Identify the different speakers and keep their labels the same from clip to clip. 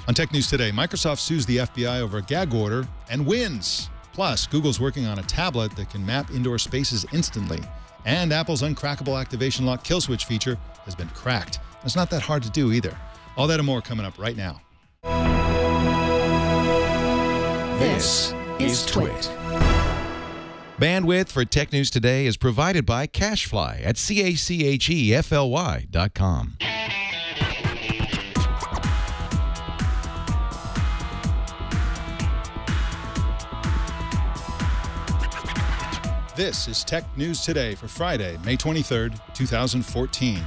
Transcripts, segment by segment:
Speaker 1: On Tech News Today, Microsoft sues the FBI over a gag order and wins. Plus, Google's working on a tablet that can map indoor spaces instantly. And Apple's uncrackable activation lock kill switch feature has been cracked. It's not that hard to do either. All that and more coming up right now.
Speaker 2: This is Twit.
Speaker 3: Bandwidth for Tech News Today is provided by CacheFly at CACHEFLY.com.
Speaker 1: This is Tech News Today for Friday, May 23rd, 2014.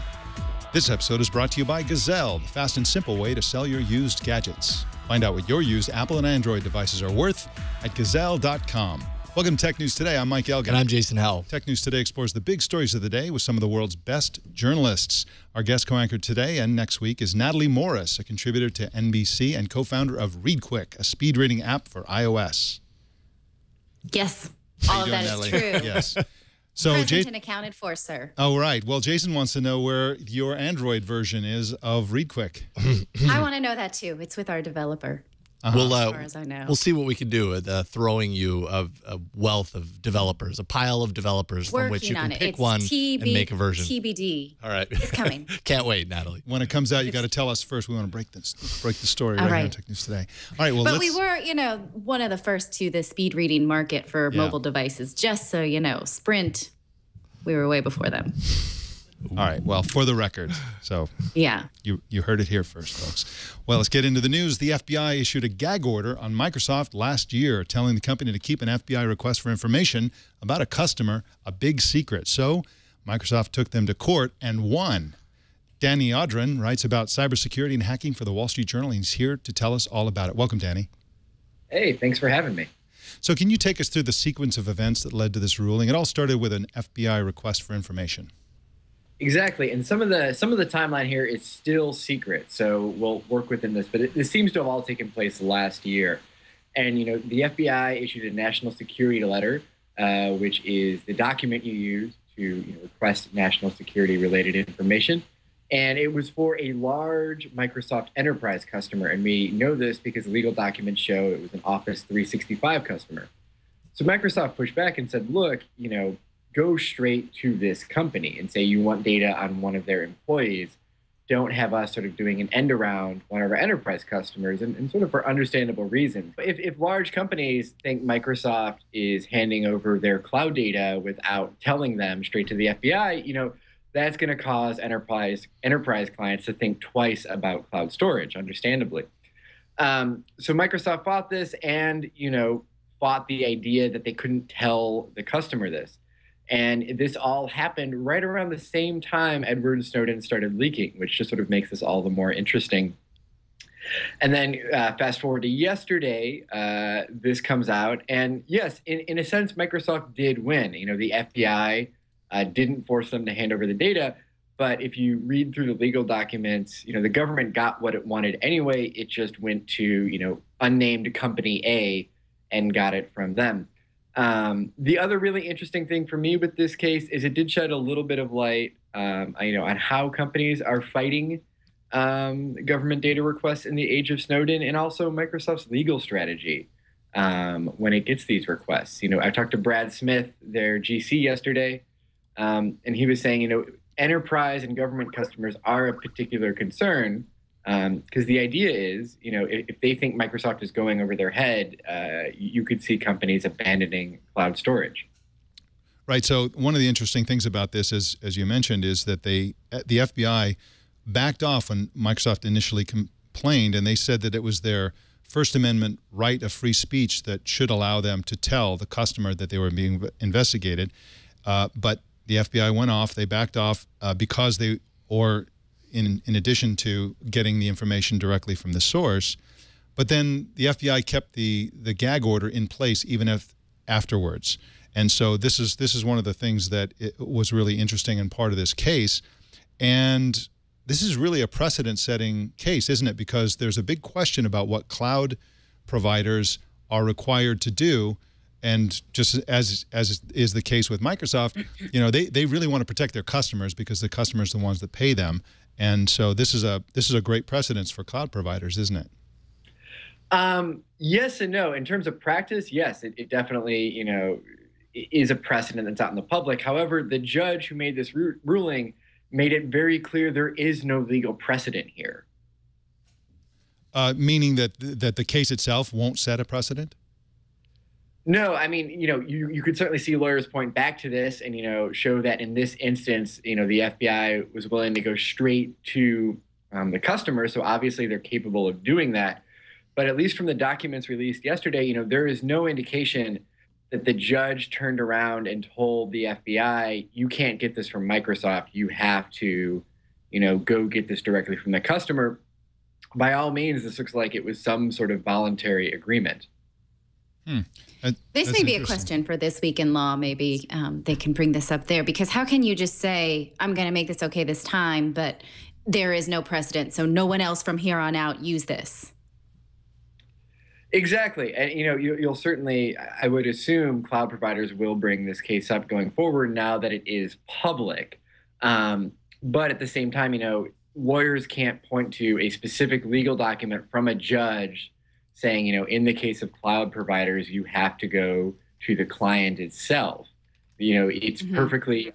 Speaker 1: This episode is brought to you by Gazelle, the fast and simple way to sell your used gadgets. Find out what your used Apple and Android devices are worth at Gazelle.com. Welcome to Tech News Today. I'm Mike Elgin.
Speaker 4: And I'm Jason Howell.
Speaker 1: Tech News Today explores the big stories of the day with some of the world's best journalists. Our guest co-anchor today and next week is Natalie Morris, a contributor to NBC and co-founder of ReadQuick, a speed reading app for iOS.
Speaker 2: Yes. All of that is true.
Speaker 1: Yes. So,
Speaker 2: Present and accounted for, sir.
Speaker 1: Oh, right. Well, Jason wants to know where your Android version is of ReadQuick.
Speaker 2: I want to know that, too. It's with our developer.
Speaker 1: Uh-huh.
Speaker 4: We'll,
Speaker 2: as far as I know.
Speaker 4: We'll see what we can do with throwing you a wealth of developers, a pile of developers from which you can pick one and make a version.
Speaker 2: TBD.
Speaker 4: All right.
Speaker 2: It's coming.
Speaker 4: Can't wait, Natalie.
Speaker 1: When it comes out, you got to tell us first. We want to break the story
Speaker 2: All
Speaker 1: right
Speaker 2: right.
Speaker 1: here on Tech News Today. All right. Well,
Speaker 2: but we were, one of the first to the speed reading market for
Speaker 1: Yeah.
Speaker 2: mobile devices. Just so you know, Sprint, we were way before them.
Speaker 1: All right. Well, for the record, so
Speaker 2: Yeah.
Speaker 1: you heard it here first, folks. Well, let's get into the news. The FBI issued a gag order on Microsoft last year, telling the company to keep an FBI request for information about a customer a big secret. So Microsoft took them to court and won. Danny Audrin writes about cybersecurity and hacking for the Wall Street Journal. He's here to tell us all about it. Welcome, Danny.
Speaker 5: Hey, thanks for having me.
Speaker 1: So can you take us through the sequence of events that led to this ruling? It all started with an FBI request for information.
Speaker 5: Exactly, and some of the timeline here is still secret, so we'll work within this. But this seems to have all taken place last year, and the FBI issued a national security letter, which is the document you use to request national security related information, and it was for a large Microsoft enterprise customer, and we know this because legal documents show it was an Office 365 customer. So Microsoft pushed back and said, look, go straight to this company and say you want data on one of their employees. Don't have us sort of doing an end around one of our enterprise customers, and sort of for understandable reasons. If large companies think Microsoft is handing over their cloud data without telling them straight to the FBI, that's going to cause enterprise clients to think twice about cloud storage, understandably. So Microsoft fought this and, fought the idea that they couldn't tell the customer this. And this all happened right around the same time Edward Snowden started leaking, which just sort of makes this all the more interesting. And then fast forward to yesterday, this comes out. And yes, in a sense, Microsoft did win. The FBI didn't force them to hand over the data. But if you read through the legal documents, the government got what it wanted anyway. It just went to, unnamed company A and got it from them. The other really interesting thing for me with this case is it did shed a little bit of light, on how companies are fighting government data requests in the age of Snowden, and also Microsoft's legal strategy when it gets these requests. I talked to Brad Smith, their GC, yesterday, and he was saying, enterprise and government customers are a particular concern. Because the idea is, if they think Microsoft is going over their head, you could see companies abandoning cloud storage.
Speaker 1: Right. So one of the interesting things about this, as you mentioned, is that the FBI backed off when Microsoft initially complained, and they said that it was their First Amendment right of free speech that should allow them to tell the customer that they were being investigated. But the FBI went off. They backed off because they, or in addition to getting the information directly from the source. But then the FBI kept the gag order in place even if afterwards. And so this is one of the things that was really interesting and part of this case. And this is really a precedent-setting case, isn't it? Because there's a big question about what cloud providers are required to do. And just as is the case with Microsoft, they really want to protect their customers because the customers are the ones that pay them. And so this is a great precedence for cloud providers, isn't it?
Speaker 5: Yes and no. In terms of practice, yes, it definitely, is a precedent that's out in the public. However, the judge who made this ruling made it very clear there is no legal precedent here.
Speaker 1: Meaning that the case itself won't set a precedent?
Speaker 5: No, I mean, you could certainly see lawyers point back to this and, show that in this instance, the FBI was willing to go straight to the customer. So obviously they're capable of doing that. But at least from the documents released yesterday, there is no indication that the judge turned around and told the FBI, you can't get this from Microsoft. You have to, go get this directly from the customer. By all means, this looks like it was some sort of voluntary agreement.
Speaker 2: This may be a question for This Week in Law. Maybe they can bring this up there, because how can you just say, I'm going to make this okay this time, but there is no precedent, so no one else from here on out use this?
Speaker 5: Exactly. And, you'll certainly, I would assume cloud providers will bring this case up going forward now that it is public. But at the same time, lawyers can't point to a specific legal document from a judge saying, in the case of cloud providers, you have to go to the client itself. It's perfectly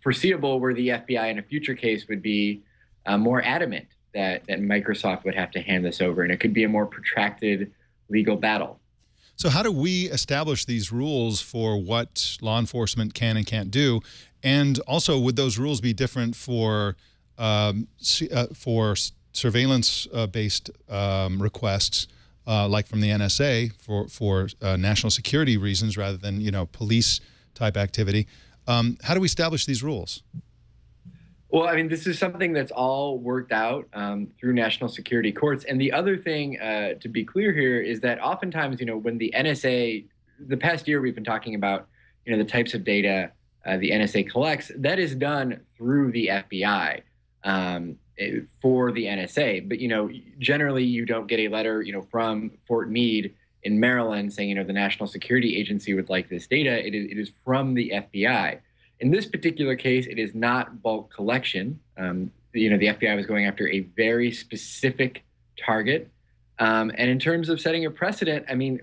Speaker 5: foreseeable where the FBI in a future case would be more adamant that Microsoft would have to hand this over, and it could be a more protracted legal battle.
Speaker 1: So how do we establish these rules for what law enforcement can and can't do? And also, would those rules be different for surveillance-based requests, like from the NSA for national security reasons rather than police-type activity? How do we establish these rules?
Speaker 5: Well, I mean, this is something that's all worked out through national security courts. And the other thing to be clear here is that oftentimes, when the NSA, the past year we've been talking about, the types of data the NSA collects, that is done through the FBI for the NSA. But, generally you don't get a letter, from Fort Meade in Maryland saying, the National Security Agency would like this data. It is from the FBI. In this particular case, it is not bulk collection. The FBI was going after a very specific target. And in terms of setting a precedent, I mean,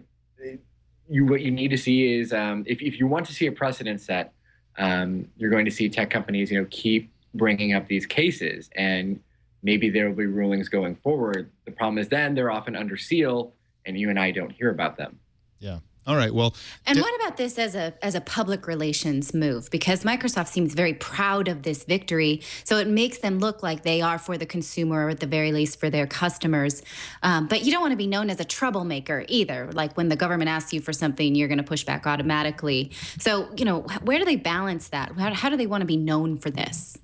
Speaker 5: what you need to see is if you want to see a precedent set, you're going to see tech companies, keep bringing up these cases, and maybe there will be rulings going forward. The problem is then they're often under seal, and you and I don't hear about them.
Speaker 1: Yeah. All right. Well,
Speaker 2: and what about this as a public relations move? Because Microsoft seems very proud of this victory, so it makes them look like they are for the consumer, or at the very least for their customers. But you don't want to be known as a troublemaker either. Like when the government asks you for something, you're going to push back automatically. So, where do they balance that? How do they want to be known for this?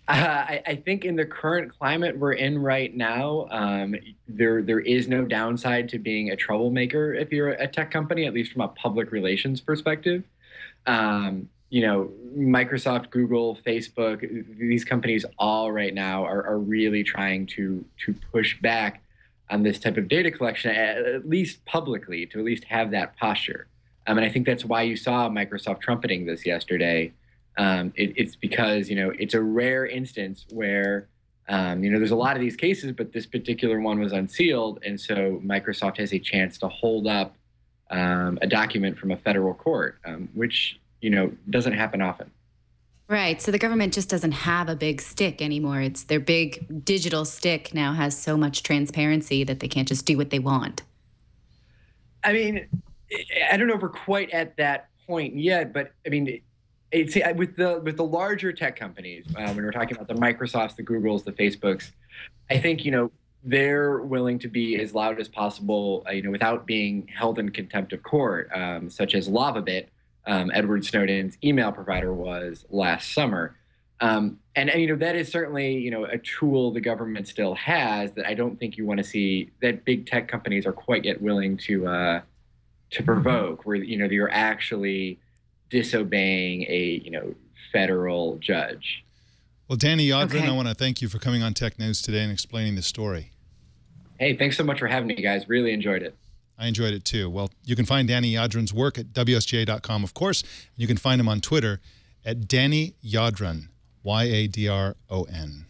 Speaker 5: I think in the current climate we're in right now, there is no downside to being a troublemaker if you're a tech company, at least from a public relations perspective. Microsoft, Google, Facebook, these companies all right now are really trying to push back on this type of data collection, at least publicly, to at least have that posture. And I think that's why you saw Microsoft trumpeting this yesterday. It's because, it's a rare instance where, there's a lot of these cases, but this particular one was unsealed. And so Microsoft has a chance to hold up a document from a federal court, which, doesn't happen often.
Speaker 2: Right. So the government just doesn't have a big stick anymore. It's their big digital stick now has so much transparency that they can't just do what they want.
Speaker 5: I mean, I don't know if we're quite at that point yet, but I mean, with the larger tech companies, when we're talking about the Microsofts, the Googles, the Facebooks, I think, they're willing to be as loud as possible, without being held in contempt of court, such as LavaBit, Edward Snowden's email provider, was last summer. And that is certainly, a tool the government still has that I don't think you want to see that big tech companies are quite yet willing to provoke, where, you're actually disobeying a federal judge.
Speaker 1: Well, Danny Yadrin,
Speaker 2: Okay.
Speaker 1: I want to thank you for coming on Tech News today and explaining this story.
Speaker 5: Hey, thanks so much for having me, guys. Really enjoyed it.
Speaker 1: I enjoyed it too. Well, you can find Danny Yadrin's work at WSJ.com, of course. You can find him on Twitter at Danny Yadron, Yadron.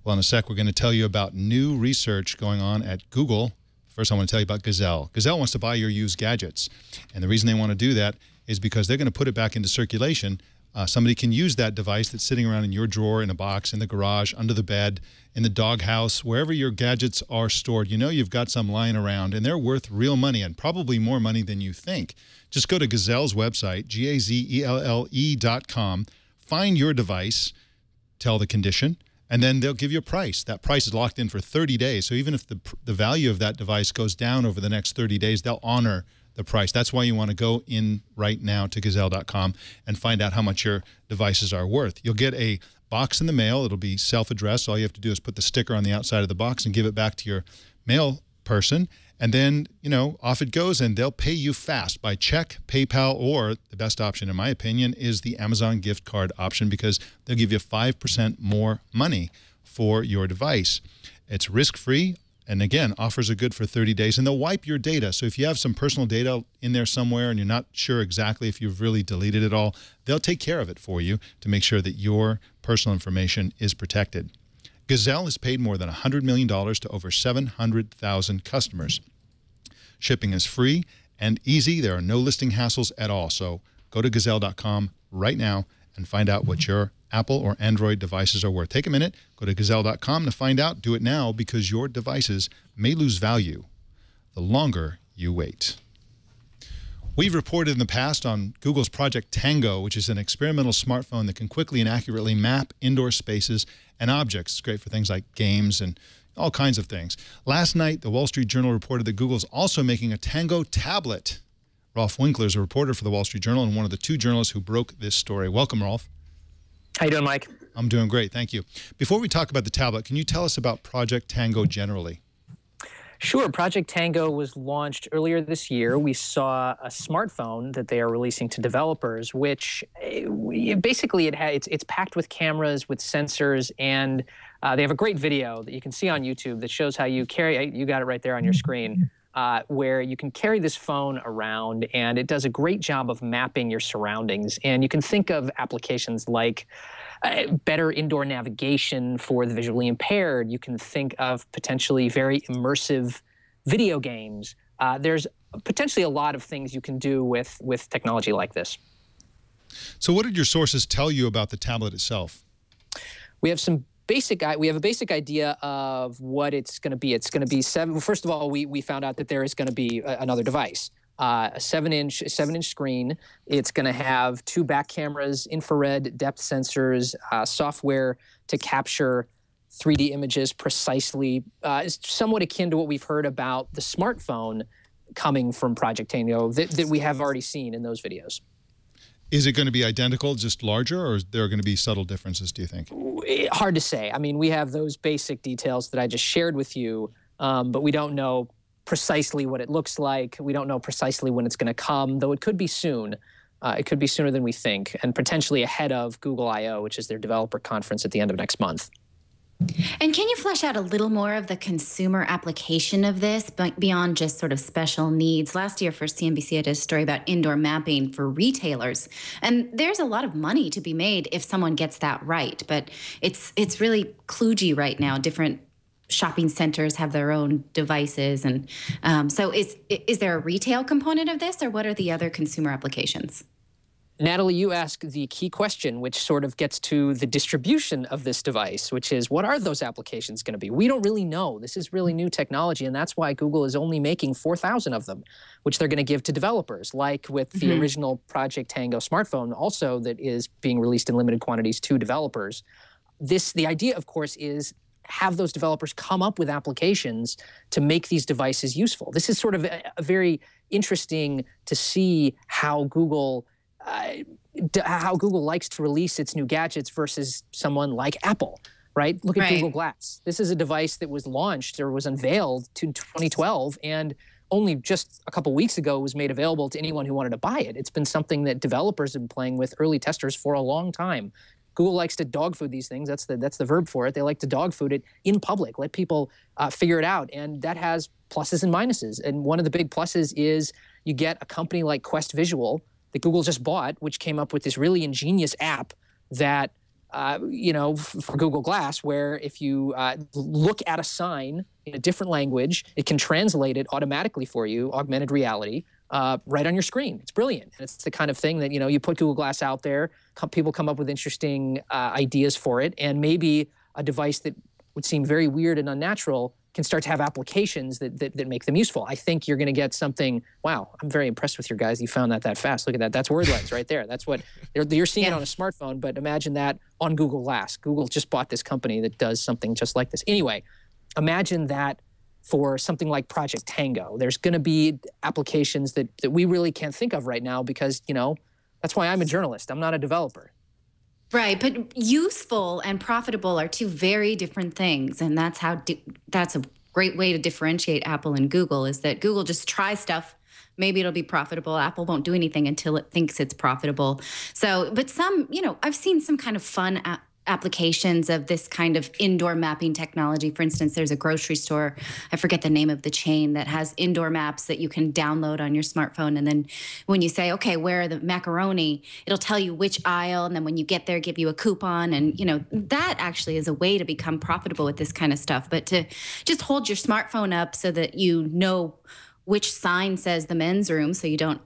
Speaker 1: Well, in a sec, we're going to tell you about new research going on at Google. First, I want to tell you about Gazelle. Gazelle wants to buy your used gadgets. And the reason they want to do that is because they're going to put it back into circulation. Somebody can use that device that's sitting around in your drawer, in a box, in the garage, under the bed, in the doghouse, wherever your gadgets are stored. You know you've got some lying around, and they're worth real money, and probably more money than you think. Just go to Gazelle's website, GAZELLE.com, find your device, tell the condition, and then they'll give you a price. That price is locked in for 30 days. So even if the value of that device goes down over the next 30 days, they'll honor the price. That's why you want to go in right now to Gazelle.com and find out how much your devices are worth. You'll get a box in the mail. It'll be self-addressed. All you have to do is put the sticker on the outside of the box and give it back to your mail person. And then, you know, off it goes, and they'll pay you fast by check, PayPal, or the best option, in my opinion, is the Amazon gift card option, because they'll give you 5% more money for your device. It's risk-free. And again, offers are good for 30 days, and they'll wipe your data. So if you have some personal data in there somewhere and you're not sure exactly if you've really deleted it all, they'll take care of it for you to make sure that your personal information is protected. Gazelle has paid more than $100 million to over 700,000 customers. Shipping is free and easy. There are no listing hassles at all. So go to Gazelle.com right now and find out what your Apple or Android devices are worth. Take a minute, go to Gazelle.com to find out. Do it now, because your devices may lose value the longer you wait. We've reported in the past on Google's Project Tango, which is an experimental smartphone that can quickly and accurately map indoor spaces and objects. It's great for things like games and all kinds of things. Last night, the Wall Street Journal reported that Google's also making a Tango tablet. Rolf Winkler is a reporter for the Wall Street Journal and one of the two journalists who broke this story. Welcome, Rolf.
Speaker 6: How you doing, Mike?
Speaker 1: I'm doing great, thank you. Before we talk about the tablet, can you tell us about Project Tango generally?
Speaker 6: Sure. Project Tango was launched earlier this year. We saw a smartphone that they are releasing to developers, which basically it's packed with cameras, with sensors, and they have a great video that you can see on YouTube that shows how you carry. You got it right there on your screen. Where you can carry this phone around, and it does a great job of mapping your surroundings. And you can think of applications like better indoor navigation for the visually impaired. You can think of potentially very immersive video games. There's potentially a lot of things you can do with technology like this.
Speaker 1: So what did your sources tell you about the tablet itself?
Speaker 6: We have a basic idea of what it's going to be. It's going to be first of all, we found out that there is going to be another device, a 7-inch screen. It's going to have 2 back cameras, infrared depth sensors, software to capture 3D images precisely. It's somewhat akin to what we've heard about the smartphone coming from Project Tango that we have already seen in those videos.
Speaker 1: Is it going to be identical, just larger, or is there going to be subtle differences, do you think?
Speaker 6: Hard to say. I mean, we have those basic details that I just shared with you, but we don't know precisely what it looks like. We don't know precisely when it's going to come, though it could be soon. It could be sooner than we think, and potentially ahead of Google I/O, which is their developer conference at the end of next month.
Speaker 2: And can you flesh out a little more of the consumer application of this beyond just sort of special needs? Last year for CNBC, I did a story about indoor mapping for retailers. And there's a lot of money to be made if someone gets that right. But it's really kludgy right now. Different shopping centers have their own devices. And so is there a retail component of this, or what are the other consumer applications?
Speaker 6: Natalie, you ask the key question, which sort of gets to the distribution of this device, which is, what are those applications going to be? We don't really know. This is really new technology, and that's why Google is only making 4,000 of them, which they're going to give to developers, like with the original Project Tango smartphone, also that is being released in limited quantities to developers. The idea, of course, is have those developers come up with applications to make these devices useful. This is sort of a very interesting to see how Google likes to release its new gadgets versus someone like Apple, right? Look at Google Glass. This is a device that was launched or was unveiled in 2012, and only just a couple weeks ago was made available to anyone who wanted to buy it. It's been something that developers have been playing with, early testers, for a long time. Google likes to dog food these things. That's the verb for it. They like to dog food it in public, let people figure it out, and that has pluses and minuses. And one of the big pluses is you get a company like Quest Visual that Google just bought, which came up with this really ingenious app that for Google Glass, where if you look at a sign in a different language, it can translate it automatically for you, augmented reality, right on your screen. It's brilliant. And it's the kind of thing that, you put Google Glass out there, people come up with interesting ideas for it, and maybe a device that would seem very weird and unnatural can start to have applications that make them useful. I think you're going to get something. Wow, I'm very impressed with your guys. You found that fast. Look at that. That's word lens right there. That's what you're seeing it on a smartphone, but imagine that on Google Glass. Google just bought this company that does something just like this. Anyway, imagine that for something like Project Tango. There's going to be applications that we really can't think of right now because, that's why I'm a journalist. I'm not a developer.
Speaker 2: Right, but useful and profitable are two very different things, and that's a great way to differentiate Apple and Google, is that Google just tries stuff. Maybe it'll be profitable. Apple won't do anything until it thinks it's profitable. So, but I've seen some kind of fun applications of this kind of indoor mapping technology. For instance, there's a grocery store, I forget the name of the chain, that has indoor maps that you can download on your smartphone. And then when you say, okay, where are the macaroni, it'll tell you which aisle. And then when you get there, give you a coupon. And, that actually is a way to become profitable with this kind of stuff. But to just hold your smartphone up so that you know which sign says the men's room so you don't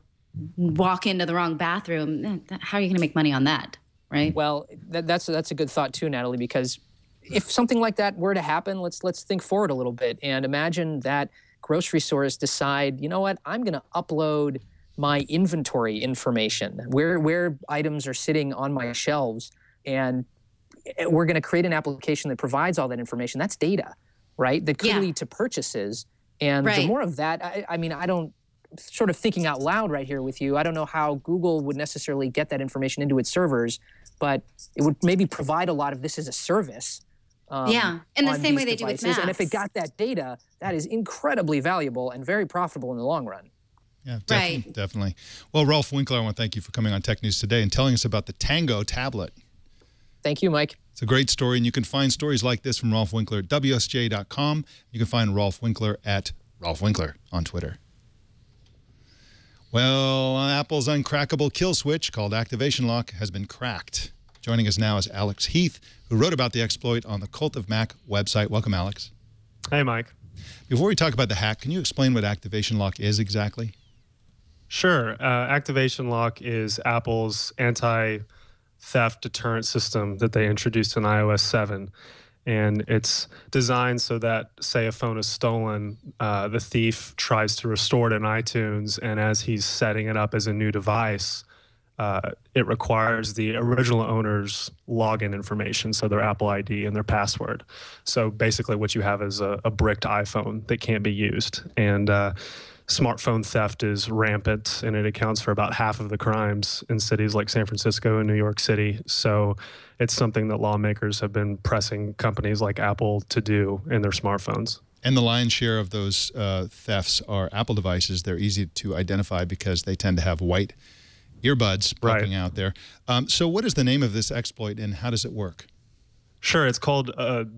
Speaker 2: walk into the wrong bathroom, how are you going to make money on that? Right.
Speaker 6: Well, that's a good thought too, Natalie, because if something like that were to happen, let's think forward a little bit and imagine that grocery stores decide, you know what, I'm going to upload my inventory information, where items are sitting on my shelves, and we're going to create an application that provides all that information. That's data, right? That could lead to purchases. And the more of that, I don't, sort of thinking out loud right here with you, I don't know how Google would necessarily get that information into its servers, but it would maybe provide a lot of this as a service.
Speaker 2: In the same way they do with maps.
Speaker 6: And if it got that data, that is incredibly valuable and very profitable in the long run.
Speaker 1: Yeah, definitely. Well, Rolf Winkler, I want to thank you for coming on Tech News Today and telling us about the Tango tablet.
Speaker 6: Thank you, Mike.
Speaker 1: It's a great story, and you can find stories like this from Rolf Winkler at WSJ.com. You can find Rolf Winkler at Rolf Winkler on Twitter. Well, Apple's uncrackable kill switch called Activation Lock has been cracked. Joining us now is Alex Heath, who wrote about the exploit on the Cult of Mac website. Welcome, Alex.
Speaker 7: Hey, Mike.
Speaker 1: Before we talk about the hack, can you explain what Activation Lock is exactly?
Speaker 7: Sure. Activation Lock is Apple's anti-theft deterrent system that they introduced in iOS 7. And it's designed so that, say, a phone is stolen, the thief tries to restore it in iTunes, and as he's setting it up as a new device, it requires the original owner's login information, so their Apple ID and their password. So basically what you have is a bricked iPhone that can't be used. And smartphone theft is rampant, and it accounts for about half of the crimes in cities like San Francisco and New York City. So it's something that lawmakers have been pressing companies like Apple to do in their smartphones.
Speaker 1: And the lion's share of those thefts are Apple devices. They're easy to identify because they tend to have white earbuds poking out there. So what is the name of this exploit, and how does it work?
Speaker 7: Sure. It's called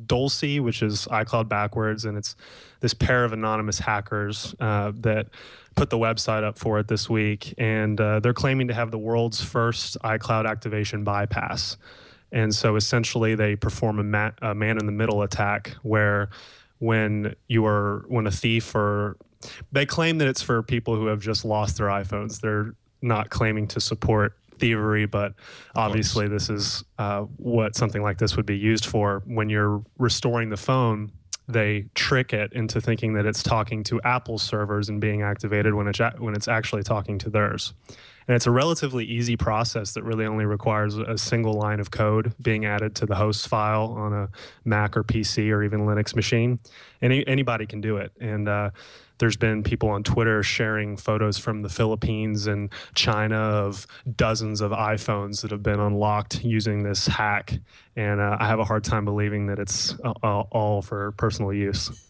Speaker 7: Dulce, which is iCloud backwards, and it's this pair of anonymous hackers that put the website up for it this week, and they're claiming to have the world's first iCloud activation bypass. And so essentially they perform a man-in-the-middle attack where when a thief, or they claim that it's for people who have just lost their iPhones. They're not claiming to support thievery, but obviously this is what something like this would be used for. When you're restoring the phone, they trick it into thinking that it's talking to Apple's servers and being activated when it's actually talking to theirs. And it's a relatively easy process that really only requires a single line of code being added to the host file on a Mac or PC or even Linux machine. Anybody can do it. And there's been people on Twitter sharing photos from the Philippines and China of dozens of iPhones that have been unlocked using this hack. And I have a hard time believing that it's all for personal use.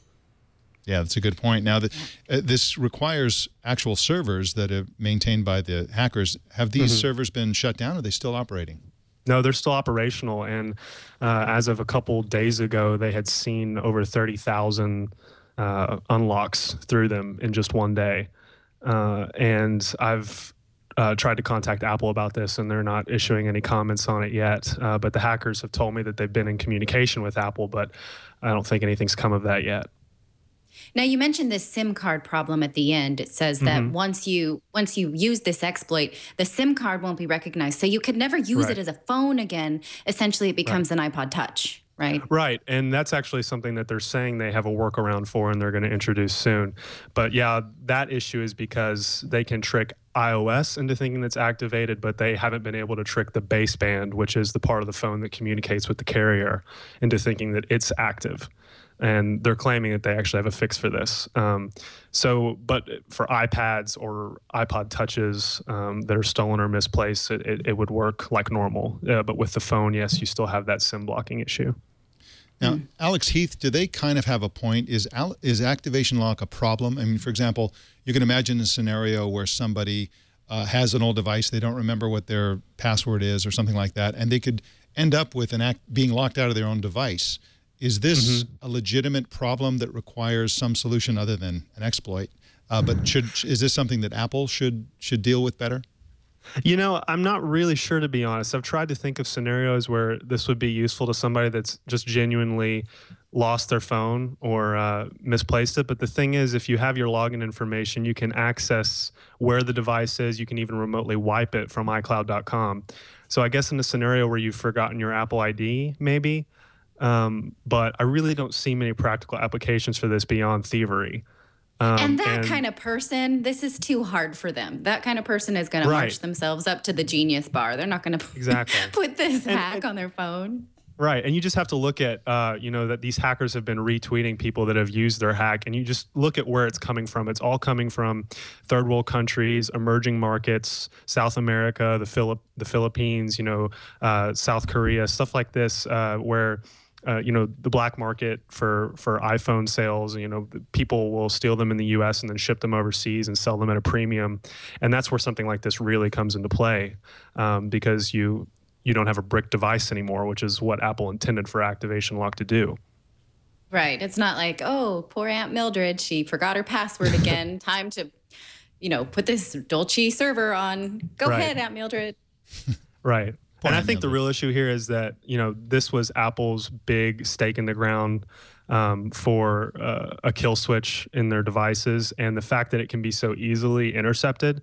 Speaker 1: Yeah, that's a good point. Now, this requires actual servers that are maintained by the hackers. Have these servers been shut down, or are they still operating?
Speaker 7: No, they're still operational. And as of a couple days ago, they had seen over 30,000 unlocks through them in just one day. And I've tried to contact Apple about this, and they're not issuing any comments on it yet. But the hackers have told me that they've been in communication with Apple, but I don't think anything's come of that yet.
Speaker 2: Now, you mentioned this SIM card problem at the end. It says that once you use this exploit, the SIM card won't be recognized. So you could never use it as a phone again. Essentially, it becomes an iPod Touch, right?
Speaker 7: Right. And that's actually something that they're saying they have a workaround for and they're going to introduce soon. But yeah, that issue is because they can trick iOS into thinking that's activated, but they haven't been able to trick the baseband, which is the part of the phone that communicates with the carrier, into thinking that it's active. And they're claiming that they actually have a fix for this. But for iPads or iPod Touches that are stolen or misplaced, it would work like normal. But with the phone, yes, you still have that SIM blocking issue.
Speaker 1: Now, Alex Heath, do they kind of have a point? Is activation lock a problem? I mean, for example, you can imagine a scenario where somebody has an old device, they don't remember what their password is or something like that, and they could end up with being locked out of their own device. Is this a legitimate problem that requires some solution other than an exploit? But is this something that Apple should deal with better?
Speaker 7: You know, I'm not really sure, to be honest. I've tried to think of scenarios where this would be useful to somebody that's just genuinely lost their phone or misplaced it. But the thing is, if you have your login information, you can access where the device is. You can even remotely wipe it from iCloud.com. So I guess in a scenario where you've forgotten your Apple ID, maybe. But I really don't see many practical applications for this beyond thievery.
Speaker 2: And that kind of person, this is too hard for them. That kind of person is going to march themselves up to the Genius Bar. They're not going to put this hack on their phone.
Speaker 7: Right. And you just have to look at, that these hackers have been retweeting people that have used their hack. And you just look at where it's coming from. It's all coming from third world countries, emerging markets, South America, the Philippines, South Korea, stuff like this, where the black market for iPhone sales, people will steal them in the U.S. and then ship them overseas and sell them at a premium. And that's where something like this really comes into play, because you don't have a brick device anymore, which is what Apple intended for activation lock to do.
Speaker 2: Right. It's not like, oh, poor Aunt Mildred, she forgot her password again. Time to, put this Dolce server on. Go ahead, Aunt Mildred.
Speaker 7: Right. And I think the real issue here is that, this was Apple's big stake in the ground for a kill switch in their devices. And the fact that it can be so easily intercepted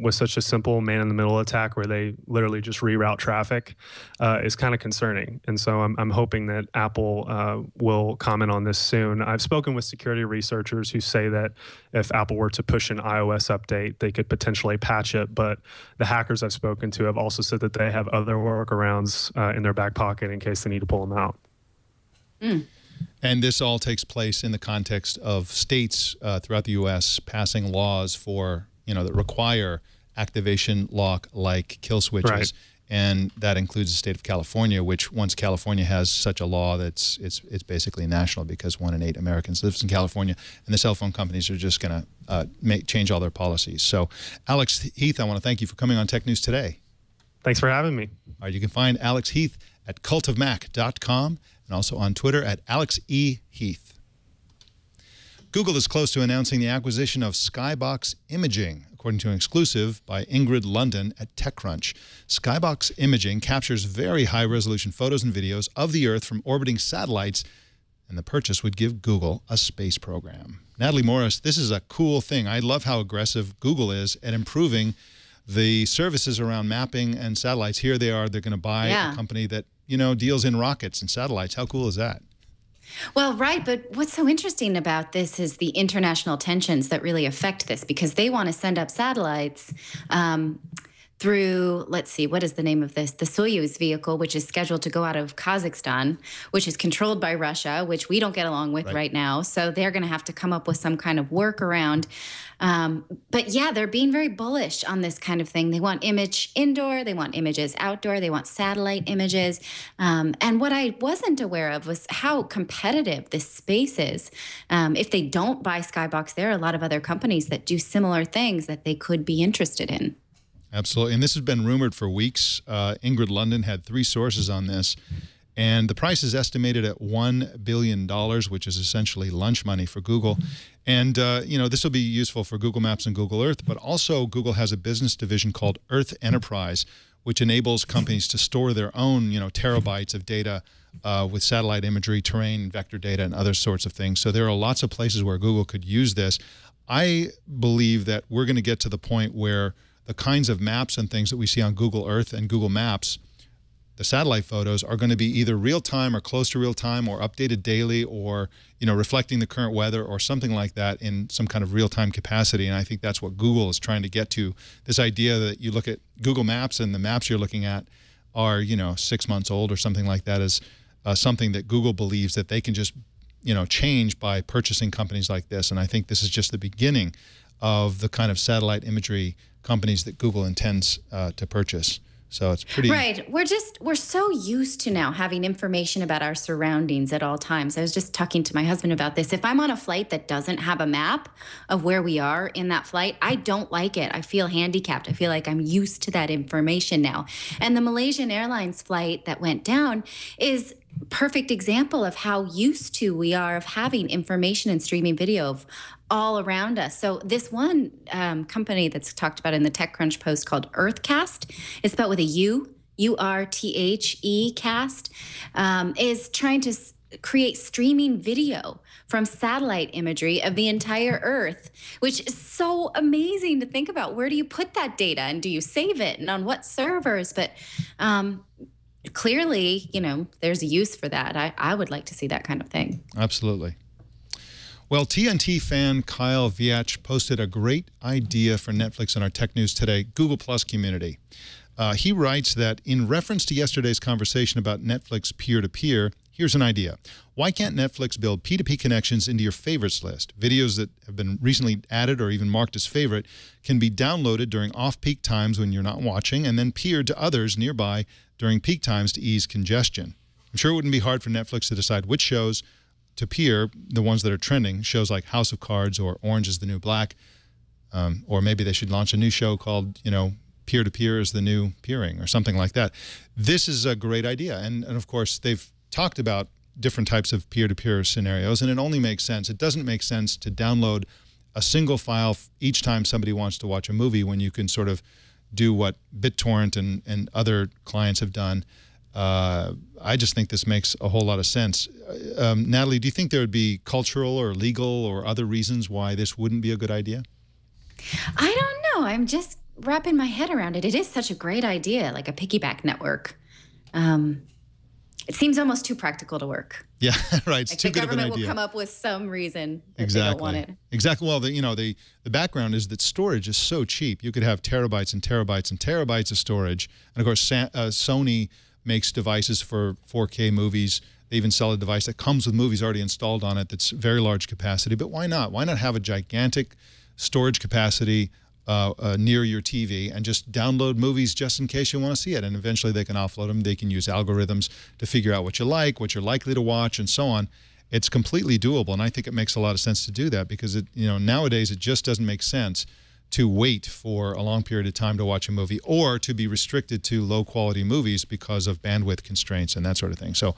Speaker 7: with such a simple man-in-the-middle attack where they literally just reroute traffic is kind of concerning. And so I'm hoping that Apple will comment on this soon. I've spoken with security researchers who say that if Apple were to push an iOS update, they could potentially patch it. But the hackers I've spoken to have also said that they have other workarounds in their back pocket in case they need to pull them out.
Speaker 1: And this all takes place in the context of states throughout the U.S. passing laws for, that require activation lock like kill switches. Right. And that includes the state of California, which once California has such a law, it's basically national, because 1 in 8 Americans lives in California, and the cell phone companies are just going to change all their policies. So, Alex Heath, I want to thank you for coming on Tech News Today.
Speaker 7: Thanks for having me.
Speaker 1: All right, you can find Alex Heath at cultofmac.com and also on Twitter at Alex E. Heath. Google is close to announcing the acquisition of Skybox Imaging, according to an exclusive by Ingrid London at TechCrunch. Skybox Imaging captures very high-resolution photos and videos of the Earth from orbiting satellites, and the purchase would give Google a space program. Natalie Morris, this is a cool thing. I love how aggressive Google is at improving the services around mapping and satellites. Here they are, they're going to buy a company that, deals in rockets and satellites. How cool is that?
Speaker 2: Well, right. But what's so interesting about this is the international tensions that really affect this, because they want to send up satellites through, let's see, what is the name of this? The Soyuz vehicle, which is scheduled to go out of Kazakhstan, which is controlled by Russia, which we don't get along with right now. So they're going to have to come up with some kind of workaround. But yeah, they're being very bullish on this kind of thing. They want image indoor, they want images outdoor, they want satellite images. And what I wasn't aware of was how competitive this space is. If they don't buy Skybox, there are a lot of other companies that do similar things that they could be interested in.
Speaker 1: Absolutely. And this has been rumored for weeks. Ingrid London had 3 sources on this. And the price is estimated at $1 billion, which is essentially lunch money for Google. And, you know, this will be useful for Google Maps and Google Earth, but also Google has a business division called Earth Enterprise, which enables companies to store their own, you know, terabytes of data with satellite imagery, terrain, vector data, and other sorts of things. So there are lots of places where Google could use this. I believe that we're going to get to the point where the kinds of maps and things that we see on Google Earth and Google Maps, the satellite photos, are going to be either real-time or close to real-time or updated daily, or, you know, reflecting the current weather or something like that in some kind of real-time capacity. And I think that's what Google is trying to get to, this idea that you look at Google Maps and the maps you're looking at are, you know, 6 months old or something like that, is something that Google believes that they can just, you know, change by purchasing companies like this. And I think this is just the beginning of the kind of satellite imagery companies that Google intends to purchase. So it's pretty...
Speaker 2: Right. We're so used to now having information about our surroundings at all times. I was just talking to my husband about this. If I'm on a flight that doesn't have a map of where we are in that flight, I don't like it. I feel handicapped. I feel like I'm used to that information now. And the Malaysian Airlines flight that went down is a perfect example of how used to we are of having information and streaming video of all around us. So this one company that's talked about in the TechCrunch post called Earthcast, it's spelled with a U, U-R-T-H-E cast, is trying to create streaming video from satellite imagery of the entire Earth, which is so amazing to think about. Where do you put that data, and do you save it, and on what servers? But clearly, you know, there's a use for that. I would like to see that kind of thing.
Speaker 1: Absolutely. Well, TNT fan Kyle Viach posted a great idea for Netflix in our Tech News Today Google Plus community. He writes that in reference to yesterday's conversation about Netflix peer-to-peer, here's an idea. Why can't Netflix build P2P connections into your favorites list? Videos that have been recently added or even marked as favorite can be downloaded during off-peak times when you're not watching, and then peered to others nearby during peak times to ease congestion. I'm sure it wouldn't be hard for Netflix to decide which shows to peer, the ones that are trending, shows like House of Cards or Orange is the New Black, or maybe they should launch a new show called, you know, Peer-to-Peer is the New Peering or something like that. This is a great idea. And of course, they've talked about different types of peer-to-peer scenarios, and it only makes sense. It doesn't make sense to download a single file each time somebody wants to watch a movie when you can sort of do what BitTorrent and other clients have done. I just think this makes a whole lot of sense. Natalie, do you think there would be cultural or legal or other reasons why this wouldn't be a good idea?
Speaker 2: I don't know. I'm just wrapping my head around it. It is such a great idea, like a piggyback network. It seems almost too practical to work.
Speaker 1: Yeah, right. It's too good of an idea.
Speaker 2: The government will come up with some reason that
Speaker 1: exactly.
Speaker 2: they don't want it.
Speaker 1: Exactly. Well, the background is that storage is so cheap. You could have terabytes and terabytes and terabytes of storage. And of course, Sony makes devices for 4K movies. They even sell a device that comes with movies already installed on it that's very large capacity. But why not? Why not have a gigantic storage capacity near your TV and just download movies just in case you want to see it? And eventually they can offload them. They can use algorithms to figure out what you like, what you're likely to watch, and so on. It's completely doable, and I think it makes a lot of sense to do that because nowadays it just doesn't make sense to wait for a long period of time to watch a movie or to be restricted to low-quality movies because of bandwidth constraints and that sort of thing. So,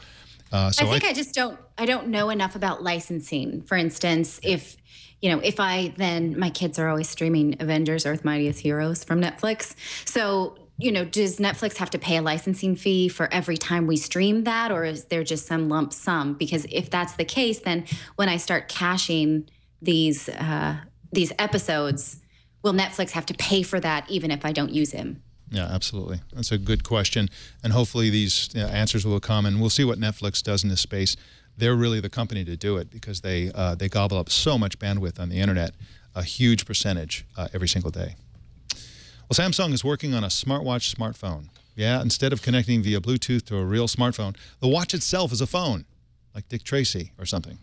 Speaker 1: I
Speaker 2: don't know enough about licensing. For instance, if my kids are always streaming Avengers: Earth Mightiest Heroes from Netflix. So, does Netflix have to pay a licensing fee for every time we stream that, or is there just some lump sum? Because if that's the case, then when I start caching these episodes, will Netflix have to pay for that even if I don't use him?
Speaker 1: Yeah, absolutely. That's a good question. And hopefully these answers will come, and we'll see what Netflix does in this space. They're really the company to do it because they gobble up so much bandwidth on the internet, a huge percentage every single day. Well, Samsung is working on a smartwatch smartphone. Yeah, instead of connecting via Bluetooth to a real smartphone, the watch itself is a phone, like Dick Tracy or something.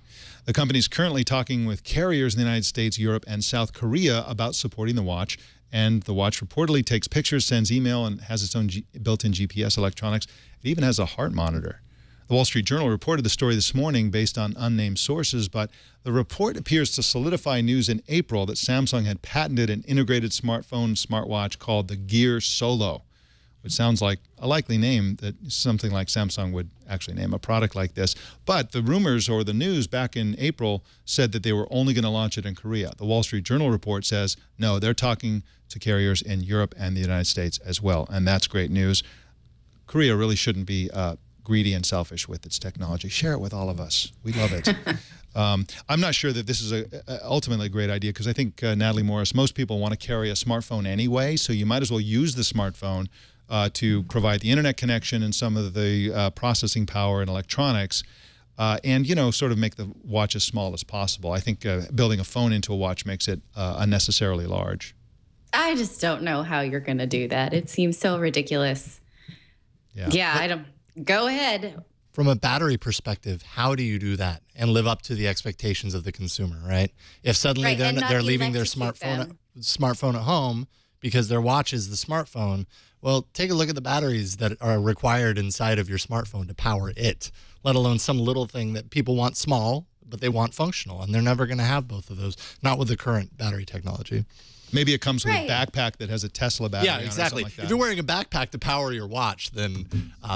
Speaker 1: The company is currently talking with carriers in the United States, Europe, and South Korea about supporting the watch. And the watch reportedly takes pictures, sends email, and has its own built-in GPS electronics. It even has a heart monitor. The Wall Street Journal reported the story this morning based on unnamed sources, but the report appears to solidify news in April that Samsung had patented an integrated smartphone smartwatch called the Gear Solo, which sounds like a likely name that something like Samsung would actually name a product like this. But the rumors or the news back in April said that they were only going to launch it in Korea. The Wall Street Journal report says, no, they're talking to carriers in Europe and the United States as well, and that's great news. Korea really shouldn't be greedy and selfish with its technology. Share it with all of us. We love it. I'm not sure that this is ultimately a great idea because I think, Natalie Morris, most people want to carry a smartphone anyway, so you might as well use the smartphone to provide the internet connection and some of the processing power and electronics and, you know, sort of make the watch as small as possible. I think building a phone into a watch makes it unnecessarily large.
Speaker 2: I just don't know how you're going to do that. It seems so ridiculous. Yeah, I don't. Go ahead.
Speaker 4: From a battery perspective, how do you do that and live up to the expectations of the consumer, right? If suddenly they're leaving their smartphone at home because their watch is the smartphone, well, take a look at the batteries that are required inside of your smartphone to power it, let alone some little thing that people want small, but they want functional, and they're never going to have both of those, not with the current battery technology.
Speaker 1: Maybe it comes with a backpack that has a Tesla battery on it.
Speaker 4: Yeah, exactly.
Speaker 1: Like that.
Speaker 4: If you're wearing a backpack to power your watch, then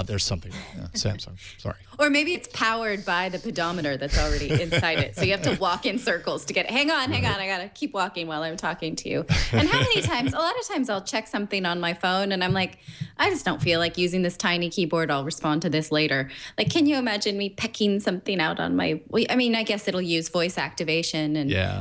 Speaker 4: there's something wrong. Yeah. Samsung, sorry.
Speaker 2: Or maybe it's powered by the pedometer that's already inside it. So you have to walk in circles to get it. Hang on. I got to keep walking while I'm talking to you. And how many times, a lot of times I'll check something on my phone and I'm like, I just don't feel like using this tiny keyboard. I'll respond to this later. Like, can you imagine me pecking something out on my, I mean, I guess it'll use voice activation.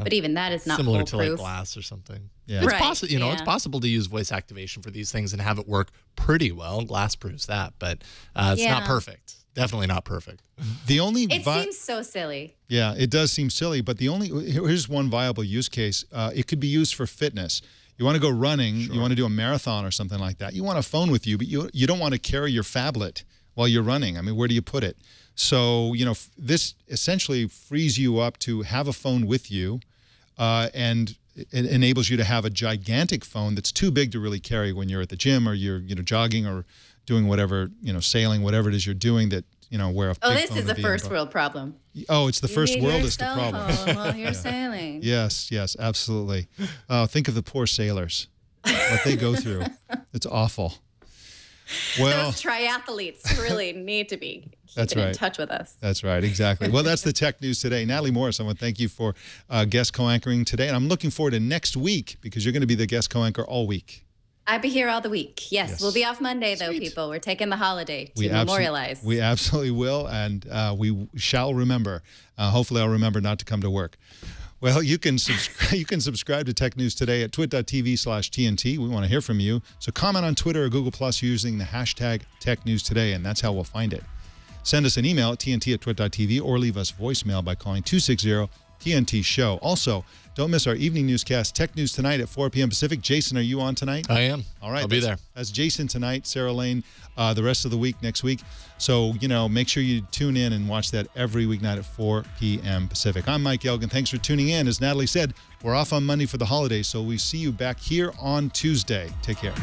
Speaker 2: But even that is not
Speaker 4: similar
Speaker 2: foolproof.
Speaker 4: to like glass or something.
Speaker 1: Yeah.
Speaker 4: It's possible, you know, it's possible to use voice activation for these things and have it work pretty well. Glass proves that, but it's not perfect. Definitely not perfect.
Speaker 1: The only
Speaker 2: it seems so silly.
Speaker 1: Yeah, it does seem silly, but here's one viable use case. It could be used for fitness. You want to go running, you want to do a marathon or something like that. You want a phone with you, but you don't want to carry your phablet while you're running. I mean, where do you put it? So, you know, this essentially frees you up to have a phone with you and it enables you to have a gigantic phone that's too big to really carry when you're at the gym or you're, you know, jogging or doing whatever, you know, sailing, whatever it is you're doing that, you know, where a big phone
Speaker 2: is a first world problem.
Speaker 1: Oh, it's the first world is the problem.
Speaker 2: While you're sailing.
Speaker 1: Yes, absolutely. Think of the poor sailors, what they go through. It's awful. Well,
Speaker 2: those triathletes really need to be keeping in touch with us.
Speaker 1: That's right, exactly. Well, that's the tech news today. Natalie Morris, I want to thank you for guest co-anchoring today. And I'm looking forward to next week because you're going to be the guest co-anchor all week.
Speaker 2: I'll be here all the week. Yes. We'll be off Monday, though, people. We're taking the holiday to memorialize.
Speaker 1: We absolutely will, and we shall remember. Hopefully, I'll remember not to come to work. Well, you can subscribe to Tech News Today at twit.tv/TNT. We want to hear from you. So comment on Twitter or Google Plus using the hashtag TechNewsToday, and that's how we'll find it. Send us an email at tnt@twit.tv or leave us voicemail by calling 260-TNT-SHOW. Also, don't miss our evening newscast, Tech News Tonight at 4 p.m. Pacific. Jason, are you on tonight?
Speaker 4: I am.
Speaker 1: All right.
Speaker 4: I'll be there.
Speaker 1: That's Jason tonight, Sarah Lane the rest of the week next week. So, you know, make sure you tune in and watch that every weeknight at 4 p.m. Pacific. I'm Mike Elgin. Thanks for tuning in. As Natalie said, we're off on Monday for the holidays, so we see you back here on Tuesday. Take care.